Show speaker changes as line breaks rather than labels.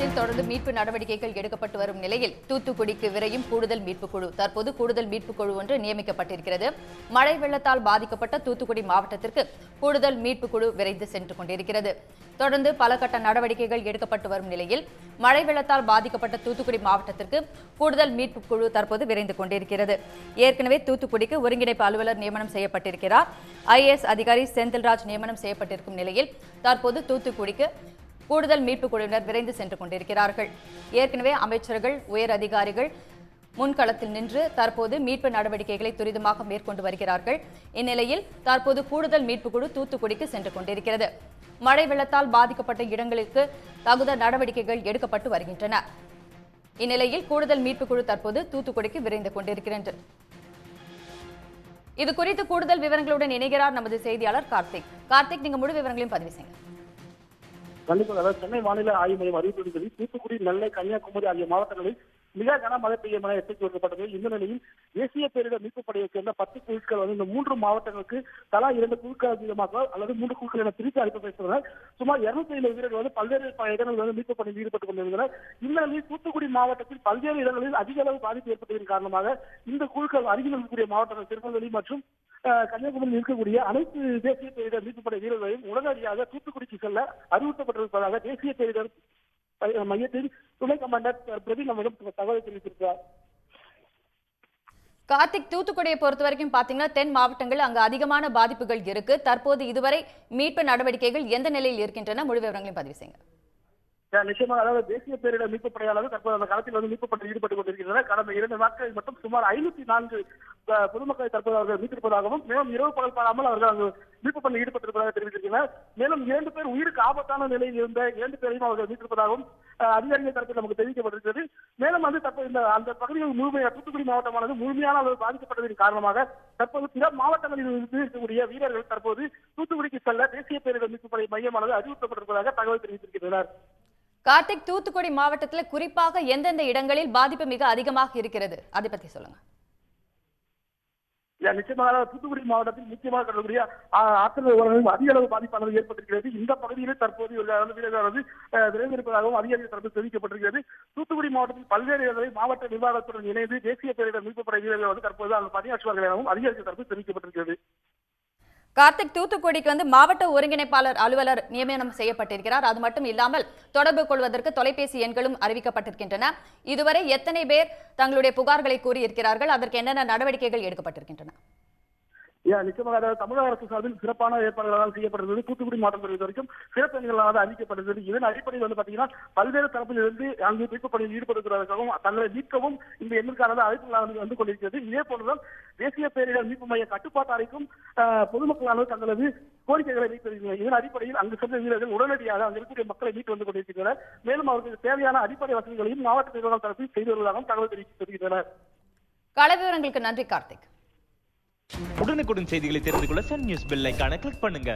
மாவட்டத்தில் தொடர்ந்து மீட்பு நடவடிக்கைகள் எடுக்கப்பட்டு வரும் நிலையில் தூத்துக்குடிக்கு விரையும் கூடுதல் மீட்புக் குழு தற்போது கூடுதல் மீட்புக் குழு ஒன்று நியமிக்கப்பட்டிருக்கிறது. மழை வெள்ளத்தால் பாதிக்கப்பட்ட தூத்துக்குடி மாவட்டத்திற்கு கூடுதல் மீட்புக் குழு விரைந்து சென்று கொண்டிருக்கிறது. தொடர்ந்து பல கட்ட நடவடிக்கைகள் எடுக்கப்பட்டு வரும் நிலையில் மழை வெள்ளத்தால் பாதிக்கப்பட்ட தூத்துக்குடி மாவட்டத்திற்கு கூடுதல் மீட்புக் குழு தற்போது விரைந்து கொண்டிருக்கிறது. ஏற்கனவே தூத்துக்குடிக்கு ஒருங்கிணைப்பு அலுவலர் நியமனம் செய்யப்பட்டிருக்கிறார். IAS அதிகாரி செந்தில்ராஜ் நியமனம் செய்யப்பட்டிருக்கும் நிலையில் தற்போது தூத்துக்குடிக்கு கூடுதல் மீட்புக் குழுவினர் விரைந்து சென்று கொண்டிருக்கிறார்கள். ஏற்கனவே அமைச்சர்கள், உயர் அதிகாரிகள் முன்களத்தில் நின்று தற்போது மீட்பு நடவடிக்கைகளை துரிதமாக மேற்கொண்டு வருகிறார்கள். இந்நிலையில் தற்போது கூடுதல் மீட்புக் குழு தூத்துக்குடிக்கு சென்று கொண்டிருக்கிறது. மழை வெள்ளத்தால் பாதிக்கப்பட்ட இடங்களுக்கு தகுந்த நடவடிக்கைகள் எடுக்கப்பட்டு வருகின்றன. இந்நிலையில் கூடுதல் மீட்புக் குழு தற்போது தூத்துக்குடிக்கு விரைந்து கொண்டிருக்கிறது. இது குறித்து கூடுதல் விவரங்களுடன் இணைகிறார் நமது செய்தியாளர் கார்த்திக், நீங்க முழு விவரங்களையும் பதிவு செய்யுங்க.
கண்டிப்பாக சென்னை வானிலை ஆய்வு மையம் அறிவித்துள்ளது. தூத்துக்குடி, நெல்லை, கன்னியாகுமரி ஆகிய மாவட்டங்களில் மிக கனமழை பெய்யும் என எச்சரிக்கை விடுக்கப்பட்டது. இந்த நிலையில் தேசிய பேரிடர் மீட்புப் படையைச் சேர்ந்த 10 குழுக்கள் இந்த 3 மாவட்டங்களுக்கு தலா 2 குழுக்கள் அதிகமாக அல்லது 3 குழுக்கள் என பிரித்து அனுப்பப்பட்டுள்ளனர். சுமார் 250 வீரர்கள் பல்வேறு இடங்களில் மீட்புப் பணியில் ஈடுபட்டுக் கொண்டிருந்தனர். இந்த நிலையில் தூத்துக்குடி மாவட்டத்தில் பல்வேறு இடங்களில் அதிக அளவு பாதிப்பு ஏற்பட்டதன் காரணமாக இந்த குழுக்கள் அருகில் இருக்கக்கூடிய மாவட்டங்கள் திருநெல்வேலி மற்றும் கன்னியாகுமரியில் இருக்கக்கூடிய அனைத்து தேசிய பேரிடர் மீட்புப் படை வீரர்களையும் உடனடியாக தூத்துக்குடிக்கு செல்ல அறிவுறுத்தப்பட்டிருப்பதாக தேசிய பேரிடர் மையத்தின் துணை கமாண்டர் பிரவீன் நம்மிடம் தகவல் தெரிவித்திருக்கிறார்.
கார்த்திக், தூத்துக்குடியை பொறுத்த வரைக்கும் பாத்தீங்கன்னா தென் மாவட்டங்கள் அங்கு அதிகமான பாதிப்புகள் இருக்கு. தற்போது இதுவரை மீட்பு நடவடிக்கைகள் எந்த நிலையில் இருக்கின்றன? முழு விவரங்களையும் பதிவு செய்யுங்க.
நிச்சயமாக, அதாவது தேசிய பேரிடர் மீட்புப் படையாளர்கள் தற்போது அந்த களத்தில் மீட்புப் பணியில் ஈடுபட்டுக் கொண்டிருக்கின்றனர். கடந்த 2 நாட்களில் மட்டும் சுமார் 504 பொதுமக்களை தற்போது அவர்கள் மீட்டிருப்பதாகவும் மேலும் இரவு பகல் பாராமல் அவர்கள் அங்கு மீட்புப் பணியில் ஈடுபட்டிருப்பதாக தெரிவித்திருக்கிறார். மேலும் 2 பேர் உயிருக்கு ஆபத்தான நிலையில் இருந்த 2 பேரையும் அவர்கள் மீட்டிருப்பதாகவும் அதிகாரிகள் தரப்பில் நமக்கு தெரிவிக்கப்பட்டிருக்கிறது. மேலும் தற்போது அந்த பகுதியில் தூத்துக்குடி மாவட்டமானது முழுமையான அளவு பாதிக்கப்பட்டதன் காரணமாக தற்போது பிற மாவட்டங்களில் இருந்து இருக்கக்கூடிய வீரர்கள் தற்போது தூத்துக்குடிக்கு செல்ல தேசிய பேரிடர் மீட்புப் படை மையமானது அறிவுறுத்தப்பட்டிருப்பதாக தகவல் தெரிவித்திருக்கிறார்.
கார்த்திக், தூத்துக்குடி மாவட்டத்தில் குறிப்பாக எந்தெந்த இடங்களில் பாதிப்பு மிக அதிகமாக இருக்கிறது, அதை பத்தி சொல்லுங்க.
நிச்சயமாக தூத்துக்குடி மாவட்டத்தில் முக்கியமாக கடற்கூடிய ஆற்றல் ஓரங்களில் அதிக அளவு பாதிப்பானது ஏற்பட்டிருக்கிறது. இந்த பகுதியில் தற்போது வீரர்களானது விரைந்திருப்பதாகவும் அதிகாரிகள் தரப்பு தெரிவிக்கப்பட்டிருக்கிறது. தூத்துக்குடி மாவட்டத்தில் பல்வேறு இடங்களில் மாவட்ட நிர்வாகத்துடன் இணைந்து தேசிய பேரிடர் மீட்புப் படை வீரர்கள் தற்போது அந்த பணியாற்றுவார்கள் எனவும் அதிகாரிகள் தரப்பு தெரிவிக்கப்பட்டிருக்கிறது.
கார்த்திக், தூத்துக்குடிக்கு மாவட்ட ஒருங்கிணைப்பாளர் அலுவலர் நியமனம் செய்யப்பட்டிருக்கிறார். அது மட்டும் இல்லாமல் தொடர்பு கொள்வதற்கு தொலைபேசி எண்களும் அறிவிக்கப்பட்டிருக்கின்றன. இதுவரை எத்தனை பேர் தங்களுடைய புகார்களை கூறியிருக்கிறார்கள்? அதற்கு என்னென்ன நடவடிக்கைகள் எடுக்கப்பட்டிருக்கின்றன?
நிச்சயமாக தமிழக அரசு சார்பில் சிறப்பான ஏற்பாடுகளால் செய்யப்பட்டிருந்தது. தூத்துக்குடி மாவட்டம் பொறுத்த வரைக்கும் சிறப்பு எண்களாக அறிவிக்கப்பட்டிருந்தது. இதன் அடிப்படையில் பாத்தீங்கன்னா பல்வேறு தரப்பில் இருந்து அங்கு மீட்புப் பணியில் ஈடுபடுவதற்காகவும் தங்களை மீட்கவும் இந்த எண்ணிற்கான அழைப்புகளானது வந்து கொண்டிருக்கிறது. இதே போன்றுதான் தேசிய பேரிடர் மீட்பு மைய கட்டுப்பாட்டு அறைக்கும் பொதுமக்களானது தங்களது கோரிக்கைகளை வைத்திருக்கிறார். இதன் அடிப்படையில் அங்கு சென்ற வீரர்கள் உடனடியாக அங்கு இருக்கக்கூடிய மக்களை மீட்டு வந்து கொண்டிருக்கின்றனர். மேலும் அவர்களுக்கு தேவையான அடிப்படை வசதிகளையும் மாவட்ட நிர்வாகம் தரப்பில் செய்து வருவதாகவும் தகவல் தெரிவித்திருக்கின்றனர்.
கள விவரங்களுக்கு நன்றி கார்த்திக்.
உடனுக்குடன் செய்திகளை தெரிந்து கொள்ள சன் நியூஸ் பெல் ஐகானை கிளிக் பண்ணுங்க.